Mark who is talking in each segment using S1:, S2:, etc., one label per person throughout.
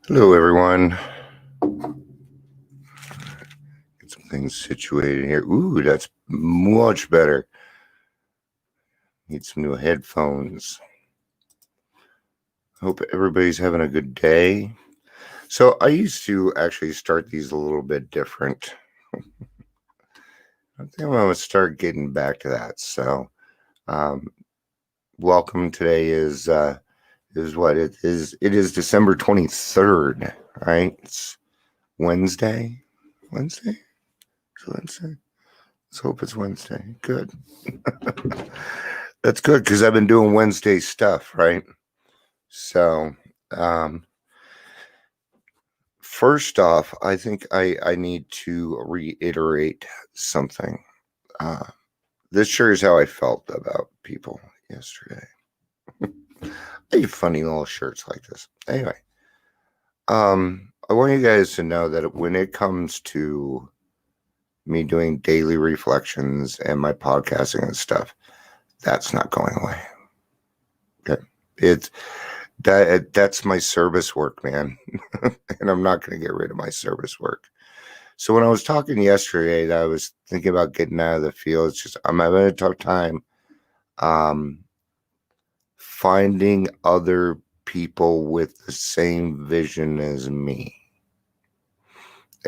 S1: Hello, everyone. Get some things situated here. Ooh, that's much better. Need some new headphones. Hope everybody's having a good day. So, I used to actually start these a little bit different. I think I'm going to start getting back to that. So, um, welcome. Today is what it is. It is December 23rd, right? It's Wednesday. Wednesday? It's Wednesday. Let's hope it's Wednesday. Good. That's good because I've been doing Wednesday stuff, right? So, um, first off, I think I need to reiterate something. Uh, this sure is how I felt about people yesterday. I have funny little shirts like this. Anyway, I want you guys to know that when it comes to me doing daily reflections and my podcasting and stuff, that's not going away. Okay, it's that's my service work, man. And I'm not going to get rid of my service work. So when I was talking yesterday, I was thinking about getting out of the field. It's just I'm having a tough time um, finding other people with the same vision as me.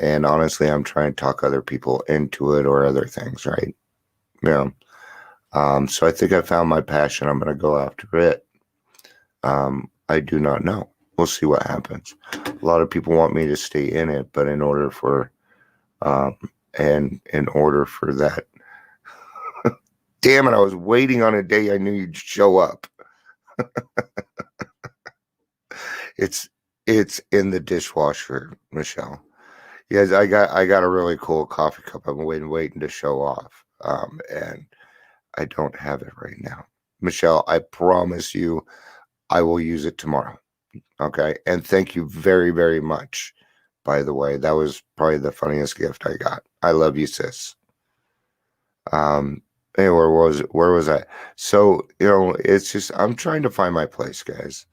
S1: And honestly, I'm trying to talk other people into it or other things, right? You know. So I think I found my passion. I'm going to go after it. I do not know. We'll see what happens. A lot of people want me to stay in it, but in order for that, damn it, I was waiting on a day I knew you'd show up. It's in the dishwasher, Michelle. Yes, I got a really cool coffee cup. I'm waiting to show off. And I don't have it right now. Michelle, I promise you I will use it tomorrow. Okay. And thank you very, very much. By the way, that was probably the funniest gift I got. I love you, sis. Hey, where was I? So, it's just I'm trying to find my place, guys.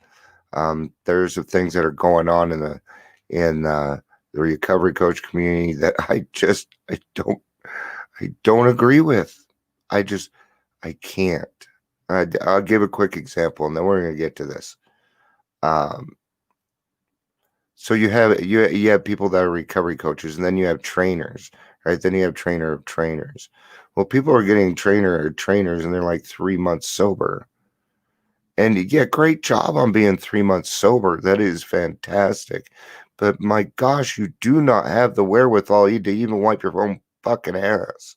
S1: There's some things that are going on in the recovery coach community that I don't agree with. I can't. I'll give a quick example, and then we're gonna get to this. Um, so you have people that are recovery coaches, and then you have trainers, right? Then you have trainer of trainers. Well, people are getting trainers, and they're like 3 months sober. And yeah, great job on being 3 months sober. That is fantastic. But my gosh, you do not have the wherewithal to even wipe your own fucking ass,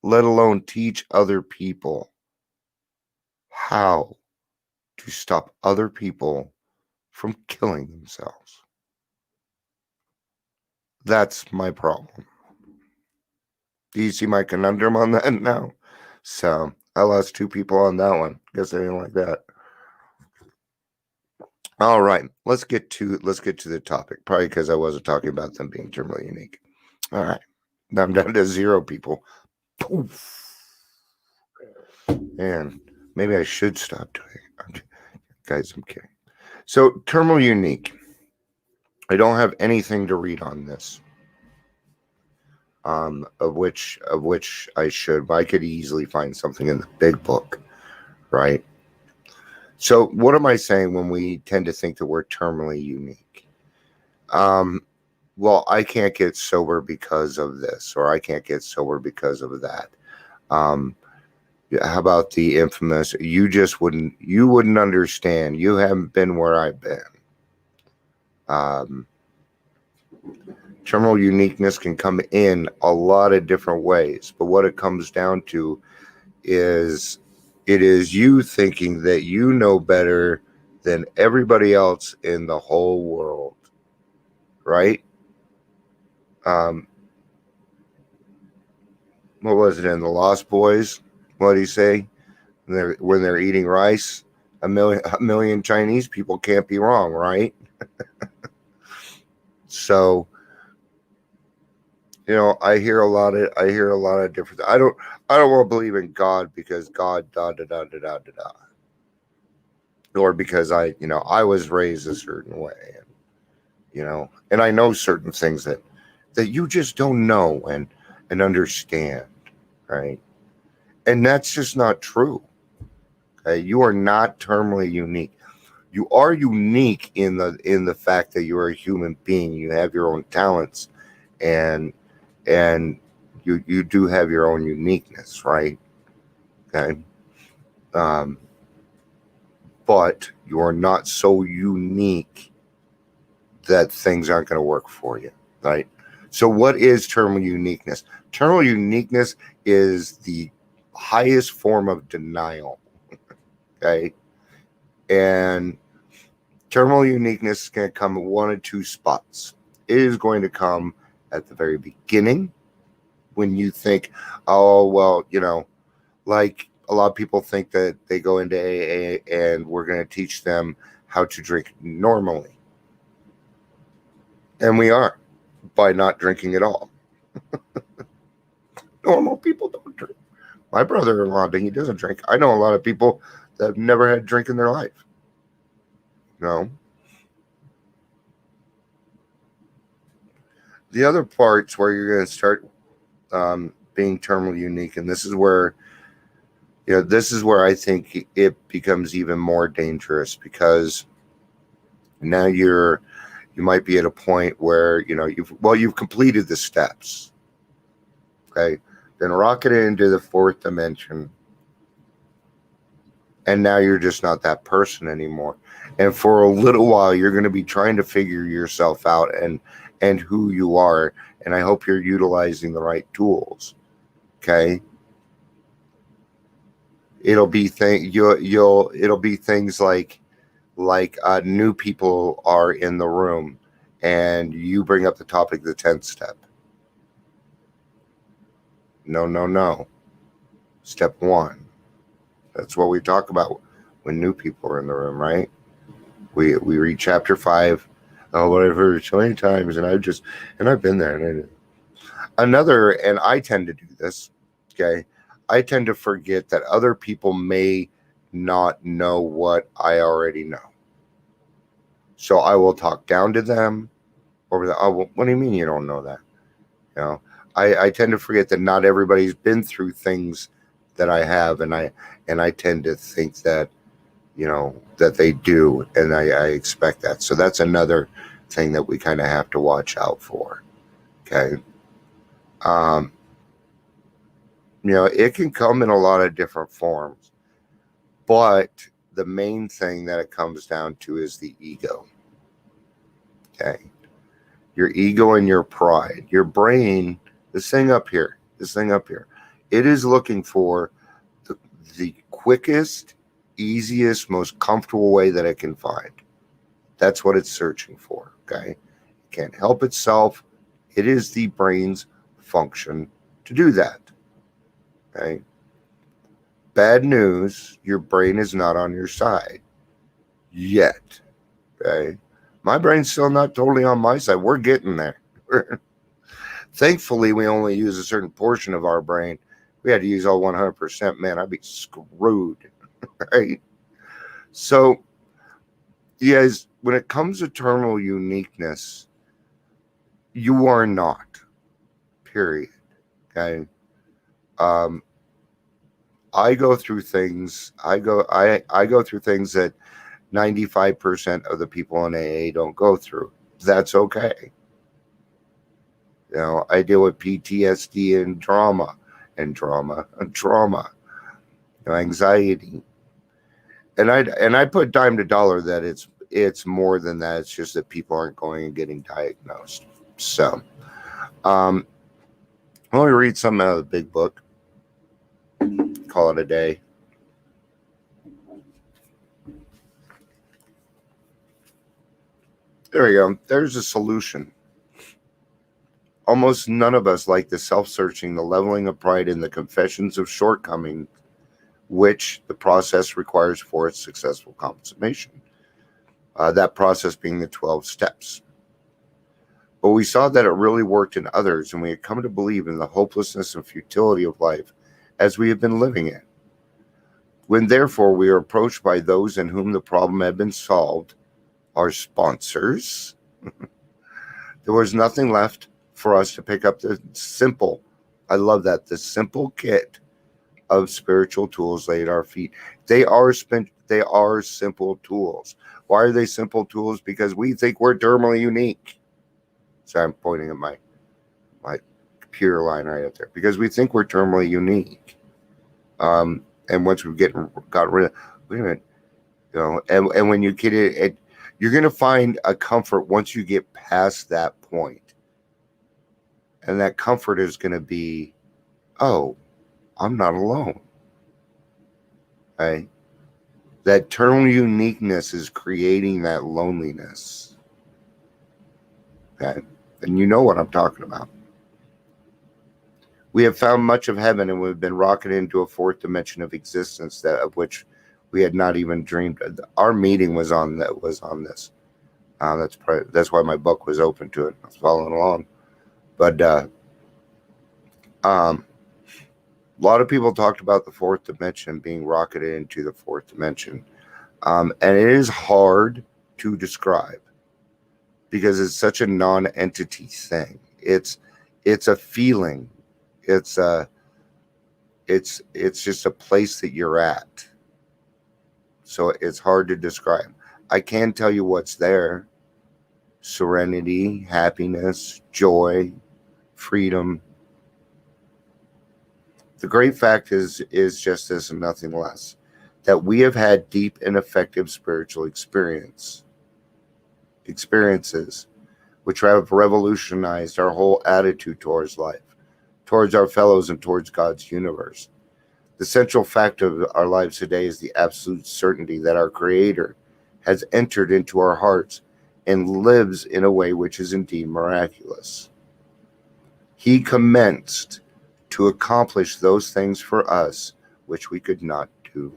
S1: let alone teach other people how to stop other people from killing themselves. That's my problem. Do you see my conundrum on that now? So I lost two people on that one. Guess I didn't like that. All right, let's get to the topic. Probably because I wasn't talking about them being terminally unique. All right, now I'm down to 0 people. Poof. And maybe I should stop doing it. Guys, I'm kidding. So terminal unique. I don't have anything to read on this. Of which I should, but I could easily find something in the big book, right? So what am I saying when we tend to think that we're terminally unique? Well, I can't get sober because of this, or I can't get sober because of that. Um, how about the infamous, you wouldn't understand. You haven't been where I've been. Um, Terminal uniqueness can come in a lot of different ways, but what it comes down to is it is you thinking that you know better than everybody else in the whole world, right? Um, what was it in The Lost Boys? What did he say? When they're eating rice, a million Chinese people can't be wrong, right? So I hear a lot of different. I don't want to believe in God because God da da da da da da da, or because I was raised a certain way, And I know certain things that you just don't know and understand, right? And that's just not true. Okay? You are not terminally unique. You are unique in the fact that you are a human being. You have your own talents, and and you do have your own uniqueness, right? Okay. Um, but you are not so unique that things aren't going to work for you, right? So, what is terminal uniqueness? Terminal uniqueness is the highest form of denial, okay? And terminal uniqueness is going to come in one of two spots. It is going to come at the very beginning when you think, oh, well, like a lot of people think that they go into AA and we're going to teach them how to drink normally. And we are, by not drinking at all. Normal people don't drink. My brother-in-law, he doesn't drink. I know a lot of people that have never had a drink in their life. No. The other parts where you're going to start being terminally unique, and this is where I think it becomes even more dangerous, because now you might be at a point where you've completed the steps. Okay, then rocketed into the fourth dimension, and now you're just not that person anymore. And for a little while, you're going to be trying to figure yourself out and who you are. And I hope you're utilizing the right tools. Okay. It'll be it'll be things like new people are in the room, and you bring up the topic of the 10th step. No. Step 1. That's what we talk about when new people are in the room, right? We read chapter 5. Oh, what I've heard so many times, and I've been there. And I tend to do this. Okay, I tend to forget that other people may not know what I already know. So I will talk down to them over the. Oh, what do you mean you don't know that? I tend to forget that not everybody's been through things that I have, and I tend to think that that they do, and I expect that. So that's another thing that we kind of have to watch out for. Okay. It can come in a lot of different forms, but the main thing that it comes down to is the ego. Okay. Your ego and your pride, your brain, this thing up here, it is looking for the quickest, easiest, most comfortable way that it can find. That's what it's searching for. Okay. It can't help itself. It is the brain's function to do that. Okay. Bad news, your brain is not on your side yet. Okay. My brain's still not totally on my side. We're getting there. Thankfully, we only use a certain portion of our brain. We had to use all 100%. Man, I'd be screwed. Right? So, yes, when it comes to terminal uniqueness, you are not. Period. Okay. I go through things. I go through things that 95% of the people in AA don't go through. That's okay. I deal with PTSD and trauma, anxiety, and I put dime to dollar that it's more than that. It's just that people aren't going and getting diagnosed. So, let me read something out of the big book. Call it a day. There we go. There's a solution. Almost none of us like the self-searching, the leveling of pride, and the confessions of shortcoming, which the process requires for its successful consummation. That process being the 12 steps. But we saw that it really worked in others, and we had come to believe in the hopelessness and futility of life as we have been living it. When therefore we are approached by those in whom the problem had been solved, our sponsors, There was nothing left for us to pick up the simple, I love that, the simple kit of spiritual tools laid at our feet. They are simple tools. Why are they simple tools? Because we think we're terminally unique. So I'm pointing at my computer line right up there. Because we think we're terminally unique. And once we got rid of, wait a minute, and when you get it, you're going to find a comfort once you get past that point. And that comfort is going to be, oh, I'm not alone. Right? That terminal uniqueness is creating that loneliness. Okay? And you know what I'm talking about. We have found much of heaven, and we've been rocketed into a fourth dimension of existence of which we had not even dreamed. Our meeting was on this. That's why my book was open to it. I was following along. But a lot of people talked about the fourth dimension, being rocketed into the fourth dimension. And it is hard to describe because it's such a non-entity thing. It's a feeling. It's just a place that you're at. So it's hard to describe. I can tell you what's there. Serenity, happiness, joy, freedom. The great fact is just this and nothing less. That we have had deep and effective spiritual experiences, which have revolutionized our whole attitude towards life, towards our fellows, and towards God's universe. The central fact of our lives today is the absolute certainty that our Creator has entered into our hearts and lives in a way which is indeed miraculous. He commenced to accomplish those things for us which we could not do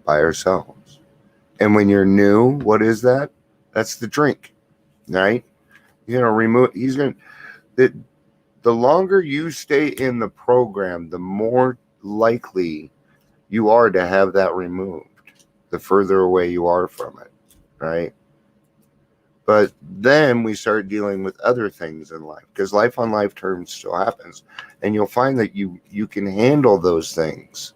S1: by ourselves. And when you're new, what is that? That's the drink, right? You're going to remove, the longer you stay in the program, the more likely you are to have that removed, the further away you are from it, right? But then we start dealing with other things in life, because life on life terms still happens, and you'll find that you can handle those things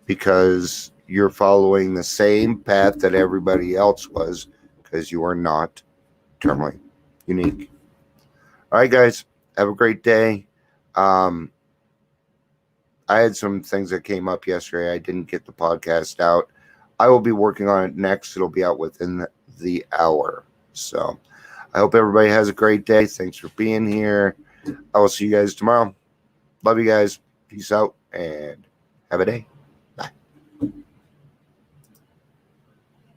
S1: because you're following the same path that everybody else was, because you are not terminally unique. All right, guys, have a great day. I had some things that came up yesterday. I didn't get the podcast out. I will be working on it next. It'll be out within the hour. So I hope everybody has a great day. Thanks for being here. I will see you guys tomorrow. Love you guys. Peace out and have a day.